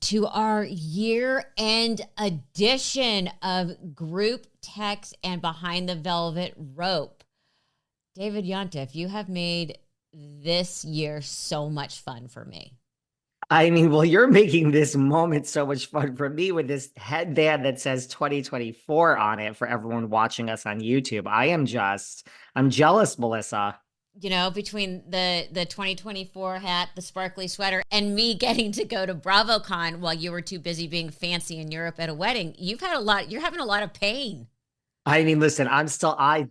to our year-end edition of Group Text and Behind the Velvet Rope. David Yontef, you have made this year so much fun for me. I mean, well, you're making this moment so much fun for me with this headband that says 2024 on it for everyone watching us on YouTube. I'm jealous, Melissa. You know, between the 2024 hat, the sparkly sweater, and me getting to go to BravoCon while you were too busy being fancy in Europe at a wedding, you're having a lot of pain. I mean, listen, BravoCon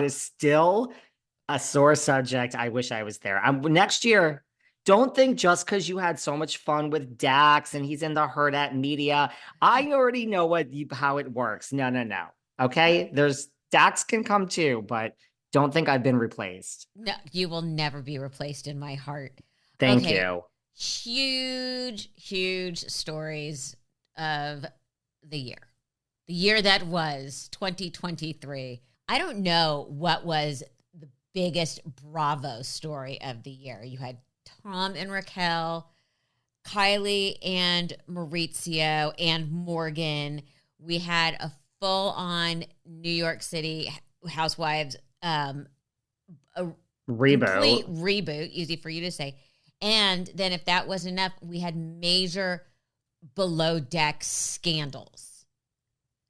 is still a sore subject. I wish I was there. Next year, don't think just because you had so much fun with Dax and he's in the Herd at Media, I already know how it works. No. Okay, Dax can come too, but don't think I've been replaced. No, you will never be replaced in my heart. Thank you. Huge stories of the year. The year that was 2023. I don't know what was the biggest Bravo story of the year. You had Tom and Raquel, Kylie and Mauricio, and Morgan. We had a full-on New York City Housewives a complete reboot, easy for you to say. And then if that wasn't enough, we had major below deck scandals.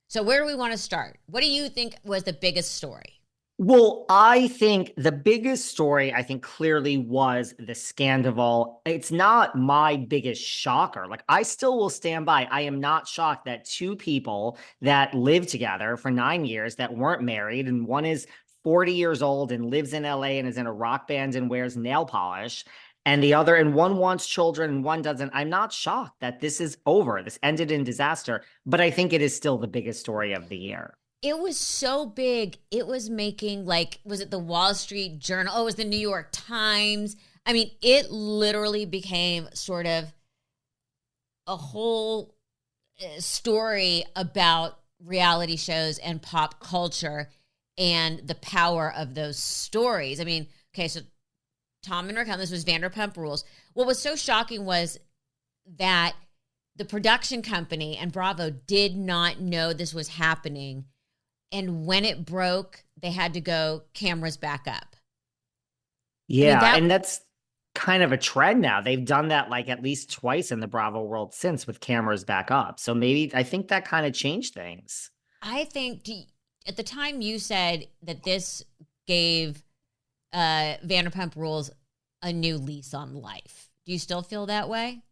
So where do we want to start? What do you think was the biggest story? Well, I think the biggest story, clearly was the Scandoval. It's not my biggest shocker. Like, I still will stand by. I am not shocked that two people that lived together for 9 years that weren't married, and one is 40 years old and lives in LA and is in a rock band and wears nail polish, and one wants children and one doesn't. I'm not shocked that this is over. This ended in disaster, but I think it is still the biggest story of the year. It was so big. It was making, was it the Wall Street Journal? Oh, it was the New York Times. I mean, it literally became sort of a whole story about reality shows and pop culture and the power of those stories. I mean, okay, so Tom and Raquel, this was Vanderpump Rules. What was so shocking was that the production company and Bravo did not know this was happening. And when it broke, they had to go cameras back up. Yeah, and that's kind of a trend now. They've done that at least twice in the Bravo world since, with cameras back up. So I think that kind of changed things. I think at the time you said that this gave Vanderpump Rules a new lease on life. Do you still feel that way?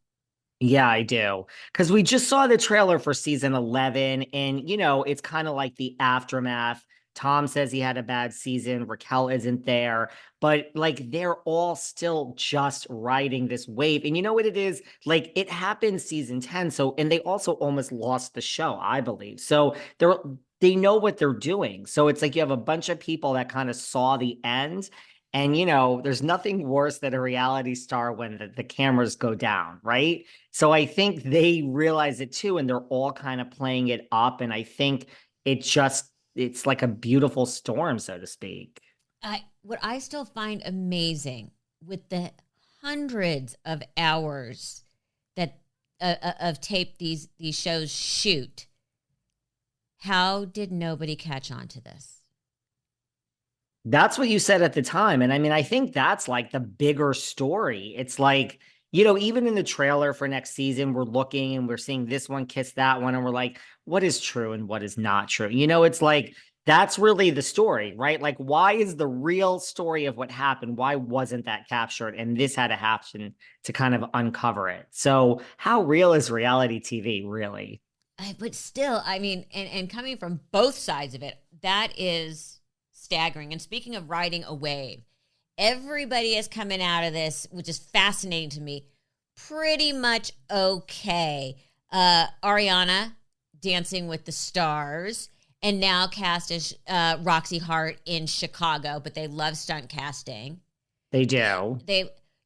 Yeah, I do. Because we just saw the trailer for season 11, and, it's kind of like the aftermath. Tom says he had a bad season. Raquel isn't there. But, they're all still just riding this wave. And you know what it is? It happened season 10. So, and they also almost lost the show, I believe. So, they know what they're doing. So, it's like you have a bunch of people that kind of saw the end. And, there's nothing worse than a reality star when the cameras go down, right? So I think they realize it too, and they're all kind of playing it up. And I think it's like a beautiful storm, so to speak. What I still find amazing with the hundreds of hours that of tape these shows shoot, how did nobody catch on to this? That's what you said at the time. And I think that's the bigger story. It's even in the trailer for next season, we're looking and we're seeing this one kiss that one. And we're like, what is true and what is not true? It's that's really the story, right? Why is the real story of what happened? Why wasn't that captured? And this had to happen to kind of uncover it. So how real is reality TV, really? But still, and coming from both sides of it, that is staggering. And speaking of riding a wave, everybody is coming out of this, which is fascinating to me, pretty much okay. Ariana, Dancing with the Stars, and now cast as Roxie Hart in Chicago, but they love stunt casting. They do.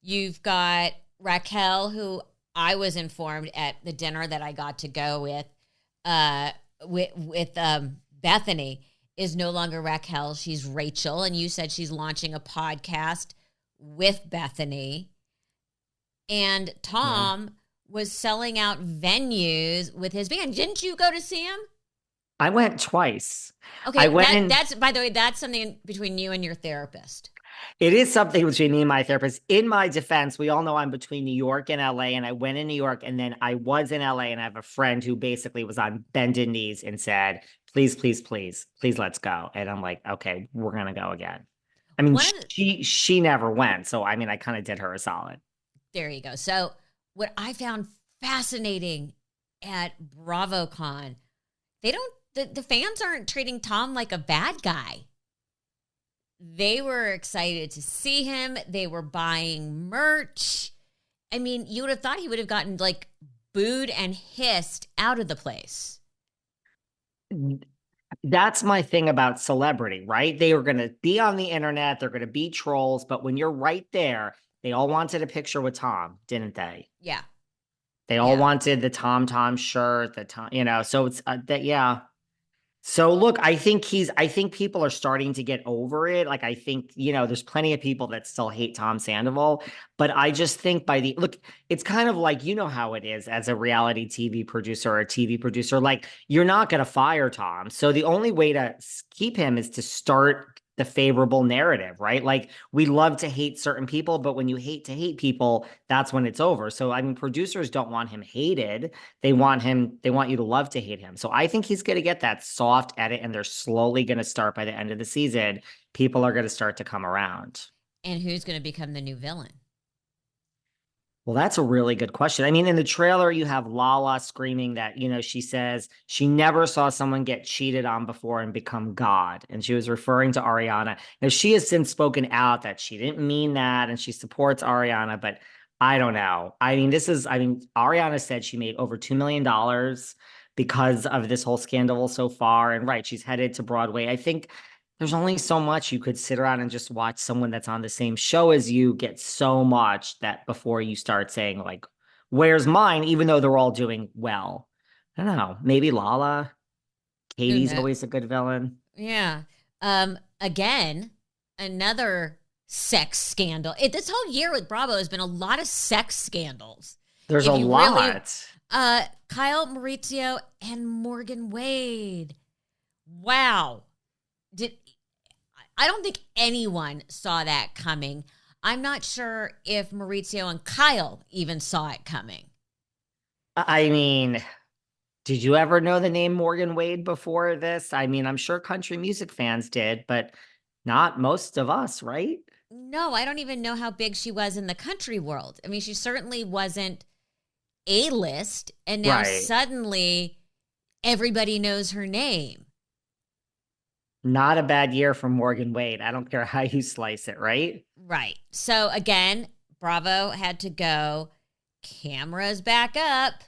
You've got Raquel, who I was informed at the dinner that I got to go with Bethenny, is no longer Raquel. She's Rachel. And you said she's launching a podcast with Bethenny. And Tom was selling out venues with his band. Didn't you go to see him? I went twice. I Okay, went in. that's by the way, that's something between you and your therapist. It is something between me and my therapist. In my defense, we all know I'm between New York and LA, and I went in New York, and then I was in LA, and I have a friend who basically was on bended knees and said, "Please, please, please, please, let's go." And I'm like, "Okay, we're gonna go again." I mean, One of the, she never went, so I mean, I kind of did her a solid. there you go. So what I found fascinating at BravoCon, they don't the fans aren't treating Tom like a bad guy. They were excited to see him. They were buying merch. I mean, you would have thought he would have gotten like booed and hissed out of the place. That's my thing about celebrity, right? They are going to be on the internet, they're going to be trolls, but when you're right there, they all wanted a picture with Tom, didn't they? Yeah. They all Yeah. wanted the Tom shirt, the Tom, so it's that, yeah. So look, I think people are starting to get over it. Like, I think, there's plenty of people that still hate Tom Sandoval, but I just think look, it's kind of like, how it is as a reality TV producer or a TV producer, like you're not going to fire Tom. So the only way to keep him is to start the favorable narrative, right? Like we love to hate certain people, but when you hate to hate people, that's when it's over. So I mean, producers don't want him hated. They want you to love to hate him. So I think he's going to get that soft edit, and they're slowly going to start by the end of the season. People are going to start to come around. And who's going to become the new villain? Well, that's a really good question. I mean, in the trailer, you have Lala screaming that, she says she never saw someone get cheated on before and become God. And she was referring to Ariana. Now, she has since spoken out that she didn't mean that and she supports Ariana, but I don't know. I mean, Ariana said she made over $2 million because of this whole scandal so far. And right, she's headed to Broadway. I think there's only so much you could sit around and just watch someone that's on the same show as you get so much that before you start saying like, where's mine? Even though they're all doing well. I don't know. Maybe Lala. Who Katie's knows? always a good villain. Yeah. Again, another sex scandal. This whole year with Bravo has been a lot of sex scandals. There's a If you really, lot. Kyle, Mauricio, and Morgan Wade. Wow. Did I don't think anyone saw that coming. I'm not sure if Mauricio and Kyle even saw it coming. I mean, did you ever know the name Morgan Wade before this? I mean, I'm sure country music fans did, but not most of us, right? No, I don't even know how big she was in the country world. I mean, she certainly wasn't A-list, and now Right. suddenly everybody knows her name. Not a bad year for Morgan Wade. I don't care how you slice it, right? Right. So again, Bravo had to go cameras back up.